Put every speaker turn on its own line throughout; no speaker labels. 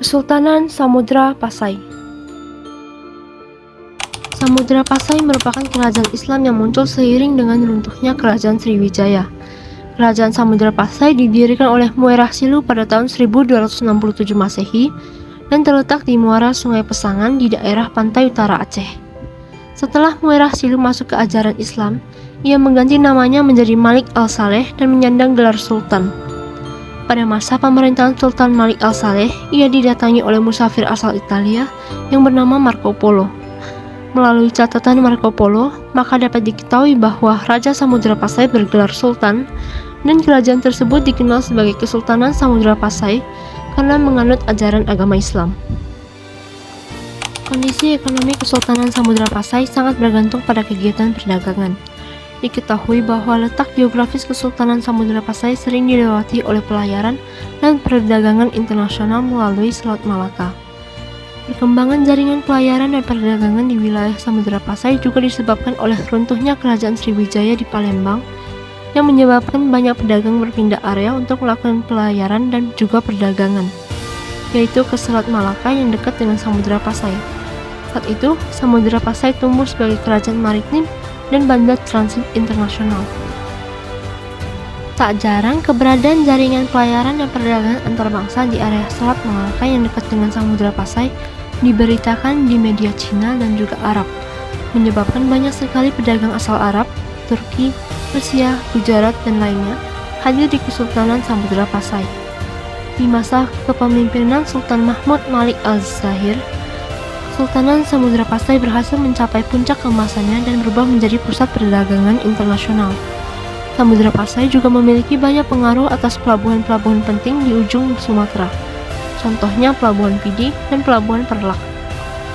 Kesultanan Samudra Pasai. Samudra Pasai merupakan kerajaan Islam yang muncul seiring dengan runtuhnya kerajaan Sriwijaya. Kerajaan Samudra Pasai didirikan oleh Muarah Silu pada tahun 1267 Masehi dan terletak di muara Sungai Pesangan di daerah pantai utara Aceh. Setelah Muarah Silu masuk ke ajaran Islam, ia mengganti namanya menjadi Malik Al-Saleh dan menyandang gelar Sultan. Pada masa pemerintahan Sultan Malik Al-Saleh, ia didatangi oleh musafir asal Italia yang bernama Marco Polo. Melalui catatan Marco Polo, maka dapat diketahui bahwa Raja Samudra Pasai bergelar Sultan, dan kerajaan tersebut dikenal sebagai Kesultanan Samudra Pasai karena menganut ajaran agama Islam. Kondisi ekonomi Kesultanan Samudra Pasai sangat bergantung pada kegiatan perdagangan. Diketahui bahwa letak geografis Kesultanan Samudra Pasai sering dilewati oleh pelayaran dan perdagangan internasional melalui Selat Malaka. Perkembangan jaringan pelayaran dan perdagangan di wilayah Samudra Pasai juga disebabkan oleh runtuhnya kerajaan Sriwijaya di Palembang, yang menyebabkan banyak pedagang berpindah area untuk melakukan pelayaran dan juga perdagangan, yaitu ke Selat Malaka yang dekat dengan Samudra Pasai. Saat itu, Samudra Pasai tumbuh sebagai kerajaan maritim dan bandar transit internasional. Tak jarang keberadaan jaringan pelayaran dan perdagangan antar bangsa di area Selat Malaka yang dekat dengan Samudra Pasai diberitakan di media Cina dan juga Arab, menyebabkan banyak sekali pedagang asal Arab, Turki, Persia, Gujarat, dan lainnya hadir di Kesultanan Samudra Pasai. Di masa kepemimpinan Sultan Mahmud Malik Al-Zahir, Kesultanan Samudra Pasai berhasil mencapai puncak keemasannya dan berubah menjadi pusat perdagangan internasional. Samudra Pasai juga memiliki banyak pengaruh atas pelabuhan-pelabuhan penting di ujung Sumatera, contohnya Pelabuhan Pidi dan Pelabuhan Perlak.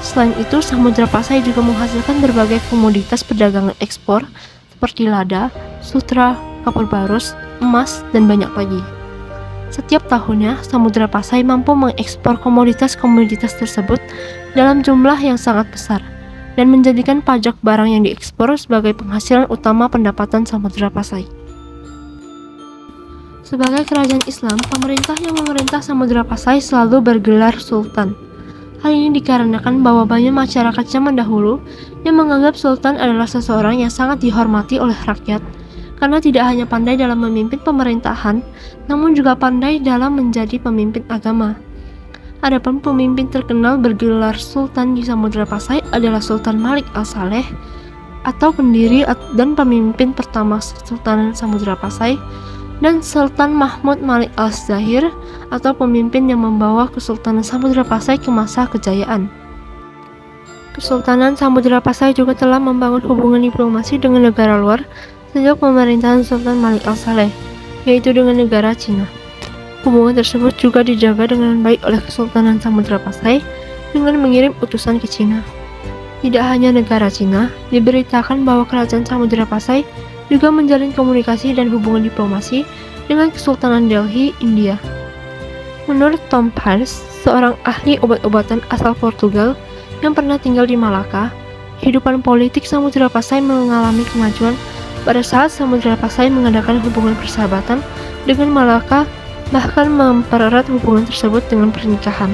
Selain itu, Samudra Pasai juga menghasilkan berbagai komoditas perdagangan ekspor seperti lada, sutra, kapur barus, emas, dan banyak lagi. Setiap tahunnya, Samudra Pasai mampu mengekspor komoditas-komoditas tersebut dalam jumlah yang sangat besar dan menjadikan pajak barang yang diekspor sebagai penghasilan utama pendapatan Samudra Pasai. Sebagai kerajaan Islam, pemerintah yang memerintah Samudra Pasai selalu bergelar Sultan. Hal ini dikarenakan bahwa banyak masyarakat zaman dahulu yang menganggap Sultan adalah seseorang yang sangat dihormati oleh rakyat, karena tidak hanya pandai dalam memimpin pemerintahan, namun juga pandai dalam menjadi pemimpin agama. Adapun pemimpin terkenal bergelar Sultan di Samudra Pasai adalah Sultan Malik Al-Saleh, atau pendiri dan pemimpin pertama Kesultanan Samudra Pasai, dan Sultan Mahmud Malik Al-Zahir, atau pemimpin yang membawa Kesultanan Samudra Pasai ke masa kejayaan. Kesultanan Samudra Pasai juga telah membangun hubungan diplomasi dengan negara luar sejak pemerintahan Sultan Malik Al-Saleh, yaitu dengan negara Cina. Hubungan tersebut juga dijaga dengan baik oleh Kesultanan Samudra Pasai dengan mengirim utusan ke Cina. Tidak hanya negara Cina, diberitakan bahwa kerajaan Samudra Pasai juga menjalin komunikasi dan hubungan diplomasi dengan Kesultanan Delhi, India. Menurut Tom Pines, seorang ahli obat-obatan asal Portugal yang pernah tinggal di Malaka, kehidupan politik Samudra Pasai mengalami kemajuan pada saat Samudra Pasai mengadakan hubungan persahabatan dengan Malaka, bahkan mempererat hubungan tersebut dengan pernikahan.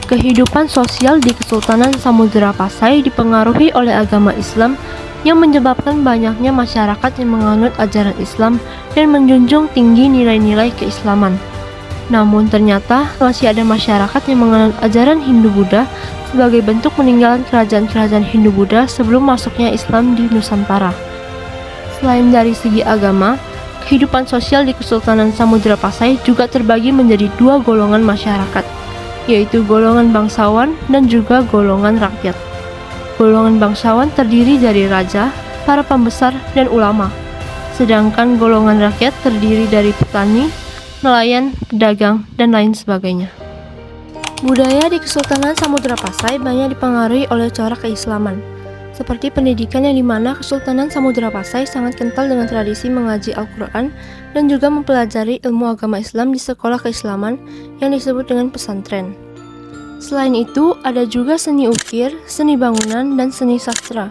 Kehidupan sosial di Kesultanan Samudra Pasai dipengaruhi oleh agama Islam yang menyebabkan banyaknya masyarakat yang menganut ajaran Islam dan menjunjung tinggi nilai-nilai keislaman. Namun ternyata masih ada masyarakat yang menganut ajaran Hindu-Buddha sebagai bentuk peninggalan kerajaan-kerajaan Hindu-Buddha sebelum masuknya Islam di Nusantara. Selain dari segi agama, kehidupan sosial di Kesultanan Samudra Pasai juga terbagi menjadi dua golongan masyarakat, yaitu golongan bangsawan dan juga golongan rakyat. Golongan bangsawan terdiri dari raja, para pembesar, dan ulama, sedangkan golongan rakyat terdiri dari petani, nelayan, pedagang, dan lain sebagainya. Budaya di Kesultanan Samudra Pasai banyak dipengaruhi oleh corak keislaman, seperti pendidikan yang dimana Kesultanan Samudra Pasai sangat kental dengan tradisi mengaji Al-Quran dan juga mempelajari ilmu agama Islam di sekolah keislaman yang disebut dengan pesantren. Selain itu, ada juga seni ukir, seni bangunan, dan seni sastra.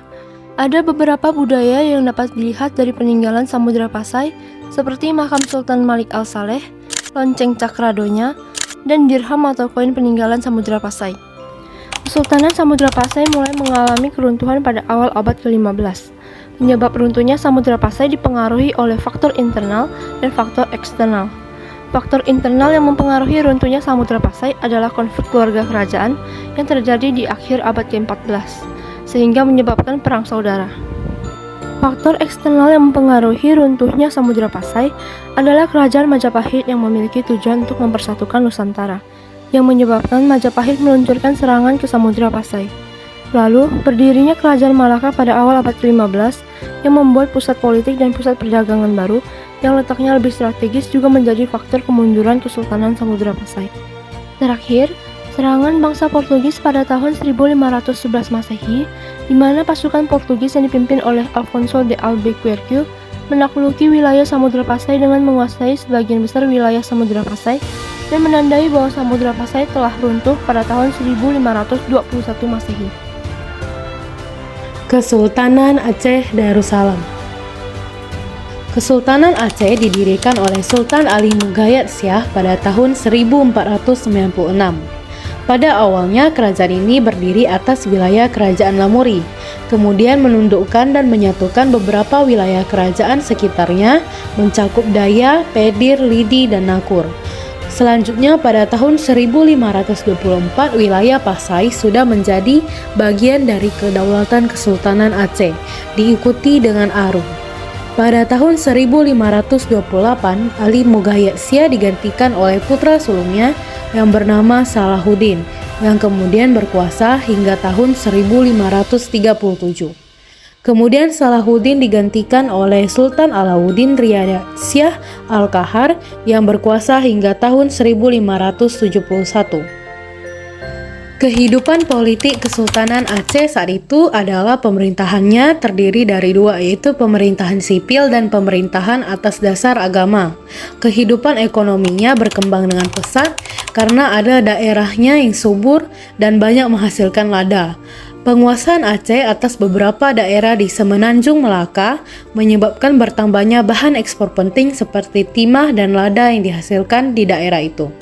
Ada beberapa budaya yang dapat dilihat dari peninggalan Samudra Pasai, seperti makam Sultan Malik Al-Saleh, lonceng Cakradonya, dan dirham atau koin peninggalan Samudra Pasai. Kesultanan Samudra Pasai mulai mengalami keruntuhan pada awal abad ke-15. Penyebab runtuhnya Samudra Pasai dipengaruhi oleh faktor internal dan faktor eksternal. Faktor internal yang mempengaruhi runtuhnya Samudra Pasai adalah konflik keluarga kerajaan yang terjadi di akhir abad ke-14, sehingga menyebabkan perang saudara. Faktor eksternal yang mempengaruhi runtuhnya Samudra Pasai adalah kerajaan Majapahit yang memiliki tujuan untuk mempersatukan Nusantara, yang menyebabkan Majapahit meluncurkan serangan ke Samudra Pasai. Lalu, berdirinya kerajaan Malaka pada awal abad ke-15 yang membuat pusat politik dan pusat perdagangan baru yang letaknya lebih strategis juga menjadi faktor kemunduran Kesultanan Samudra Pasai. Terakhir, serangan bangsa Portugis pada tahun 1511 Masehi, di mana pasukan Portugis yang dipimpin oleh Alfonso de Albuquerque menakluki wilayah Samudra Pasai dengan menguasai sebagian besar wilayah Samudra Pasai dan menandai bahwa Samudra Pasai telah runtuh pada tahun 1521 Masehi.
Kesultanan Aceh Darussalam. Kesultanan Aceh didirikan oleh Sultan Ali Mughayat Shah pada tahun 1496. Pada awalnya kerajaan ini berdiri atas wilayah kerajaan Lamuri, kemudian menundukkan dan menyatukan beberapa wilayah kerajaan sekitarnya mencakup Daya, Pedir, Lidi, dan Nakur. Selanjutnya pada tahun 1524 wilayah Pasai sudah menjadi bagian dari kedaulatan Kesultanan Aceh, diikuti dengan Aru. Pada tahun 1528, Ali Mughayat Shah digantikan oleh putra sulungnya yang bernama Salahuddin, yang kemudian berkuasa hingga tahun 1537. Kemudian Salahuddin digantikan oleh Sultan Alauddin Riyad Shah Al-Qahar yang berkuasa hingga tahun 1571. Kehidupan politik Kesultanan Aceh saat itu adalah pemerintahannya terdiri dari dua, yaitu pemerintahan sipil dan pemerintahan atas dasar agama. Kehidupan ekonominya berkembang dengan pesat karena ada daerahnya yang subur dan banyak menghasilkan lada. Penguasaan Aceh atas beberapa daerah di Semenanjung Melaka menyebabkan bertambahnya bahan ekspor penting seperti timah dan lada yang dihasilkan di daerah itu.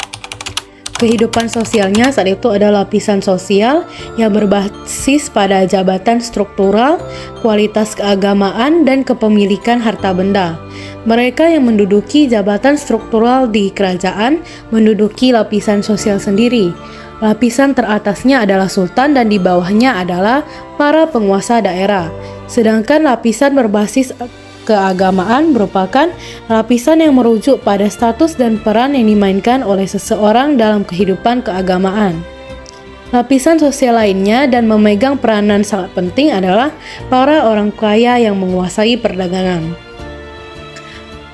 Kehidupan sosialnya saat itu adalah lapisan sosial yang berbasis pada jabatan struktural, kualitas keagamaan, dan kepemilikan harta benda. Mereka yang menduduki jabatan struktural di kerajaan menduduki lapisan sosial sendiri. Lapisan teratasnya adalah sultan dan di bawahnya adalah para penguasa daerah. Sedangkan lapisan berbasis keagamaan merupakan lapisan yang merujuk pada status dan peran yang dimainkan oleh seseorang dalam kehidupan keagamaan. Lapisan sosial lainnya dan memegang peranan sangat penting adalah para orang kaya yang menguasai perdagangan.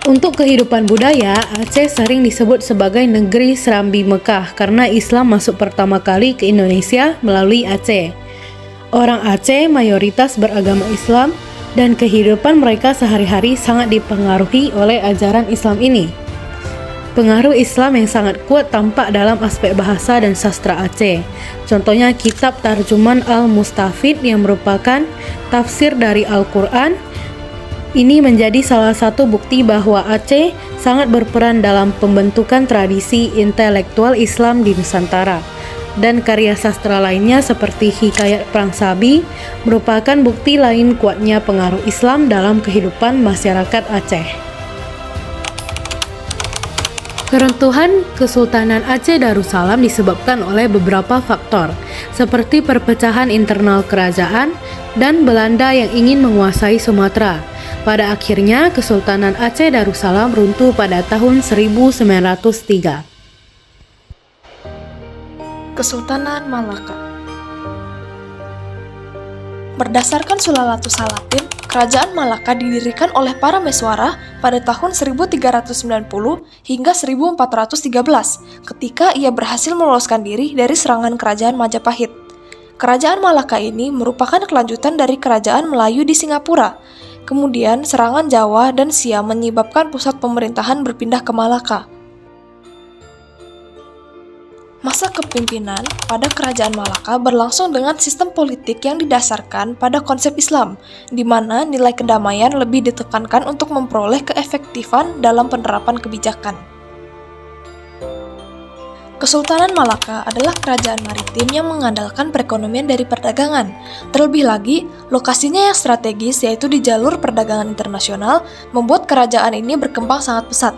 Untuk kehidupan budaya, Aceh sering disebut sebagai negeri Serambi Mekah karena Islam masuk pertama kali ke Indonesia melalui Aceh. Orang Aceh mayoritas beragama Islam dan kehidupan mereka sehari-hari sangat dipengaruhi oleh ajaran Islam ini. Pengaruh Islam yang sangat kuat tampak dalam aspek bahasa dan sastra Aceh. Contohnya kitab Tarjuman Al-Mustafid yang merupakan tafsir dari Al-Quran. Ini menjadi salah satu bukti bahwa Aceh sangat berperan dalam pembentukan tradisi intelektual Islam di Nusantara. Dan karya sastra lainnya seperti Hikayat Perang Sabi merupakan bukti lain kuatnya pengaruh Islam dalam kehidupan masyarakat Aceh. Keruntuhan Kesultanan Aceh Darussalam disebabkan oleh beberapa faktor, seperti perpecahan internal kerajaan dan Belanda yang ingin menguasai Sumatera. Pada akhirnya, Kesultanan Aceh Darussalam runtuh pada tahun 1903.
Kesultanan Malaka. Berdasarkan Sulalatus Salatin, Kerajaan Malaka didirikan oleh para Meswara pada tahun 1390 hingga 1413 ketika ia berhasil meloloskan diri dari serangan Kerajaan Majapahit. Kerajaan Malaka ini merupakan kelanjutan dari Kerajaan Melayu di Singapura. Kemudian serangan Jawa dan Siam menyebabkan pusat pemerintahan berpindah ke Malaka. Masa kepemimpinan pada Kerajaan Malaka berlangsung dengan sistem politik yang didasarkan pada konsep Islam, di mana nilai kedamaian lebih ditekankan untuk memperoleh keefektifan dalam penerapan kebijakan. Kesultanan Malaka adalah kerajaan maritim yang mengandalkan perekonomian dari perdagangan. Terlebih lagi, lokasinya yang strategis yaitu di jalur perdagangan internasional membuat kerajaan ini berkembang sangat pesat.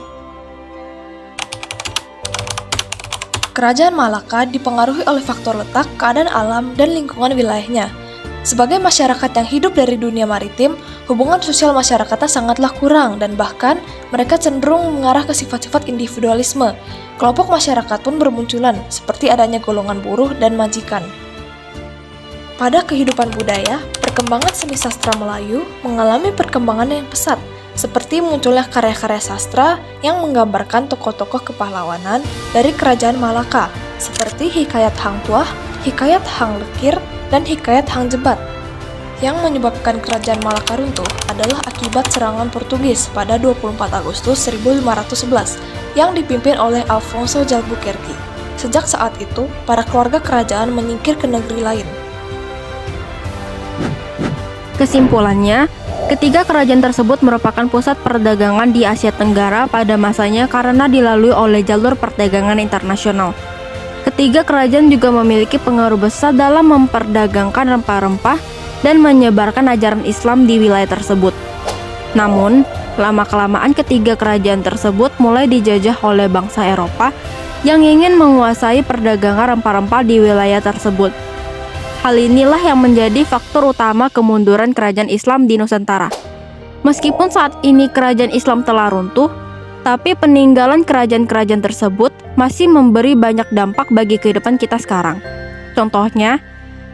Kerajaan Malaka dipengaruhi oleh faktor letak, keadaan alam, dan lingkungan wilayahnya. Sebagai masyarakat yang hidup dari dunia maritim, hubungan sosial masyarakatnya sangatlah kurang dan bahkan mereka cenderung mengarah ke sifat-sifat individualisme. Kelompok masyarakat pun bermunculan, seperti adanya golongan buruh dan majikan. Pada kehidupan budaya, perkembangan seni sastra Melayu mengalami perkembangan yang pesat, seperti munculnya karya-karya sastra yang menggambarkan tokoh-tokoh kepahlawanan dari kerajaan Malaka, seperti Hikayat Hang Tuah, Hikayat Hang Lekir, dan Hikayat Hang Jebat. Yang menyebabkan kerajaan Malaka runtuh adalah akibat serangan Portugis pada 24 Agustus 1511 yang dipimpin oleh Alfonso de Albuquerque. Sejak saat itu, para keluarga kerajaan menyingkir ke negeri lain.
Kesimpulannya, ketiga kerajaan tersebut merupakan pusat perdagangan di Asia Tenggara pada masanya karena dilalui oleh jalur perdagangan internasional. Ketiga kerajaan juga memiliki pengaruh besar dalam memperdagangkan rempah-rempah dan menyebarkan ajaran Islam di wilayah tersebut. Namun, lama-kelamaan ketiga kerajaan tersebut mulai dijajah oleh bangsa Eropa yang ingin menguasai perdagangan rempah-rempah di wilayah tersebut. Hal inilah yang menjadi faktor utama kemunduran kerajaan Islam di Nusantara. Meskipun saat ini kerajaan Islam telah runtuh, tapi peninggalan kerajaan-kerajaan tersebut masih memberi banyak dampak bagi kehidupan kita sekarang. Contohnya,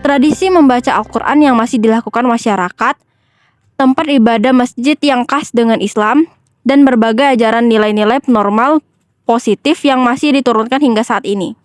tradisi membaca Al-Quran yang masih dilakukan masyarakat, tempat ibadah masjid yang khas dengan Islam, dan berbagai ajaran nilai-nilai normal positif yang masih diturunkan hingga saat ini.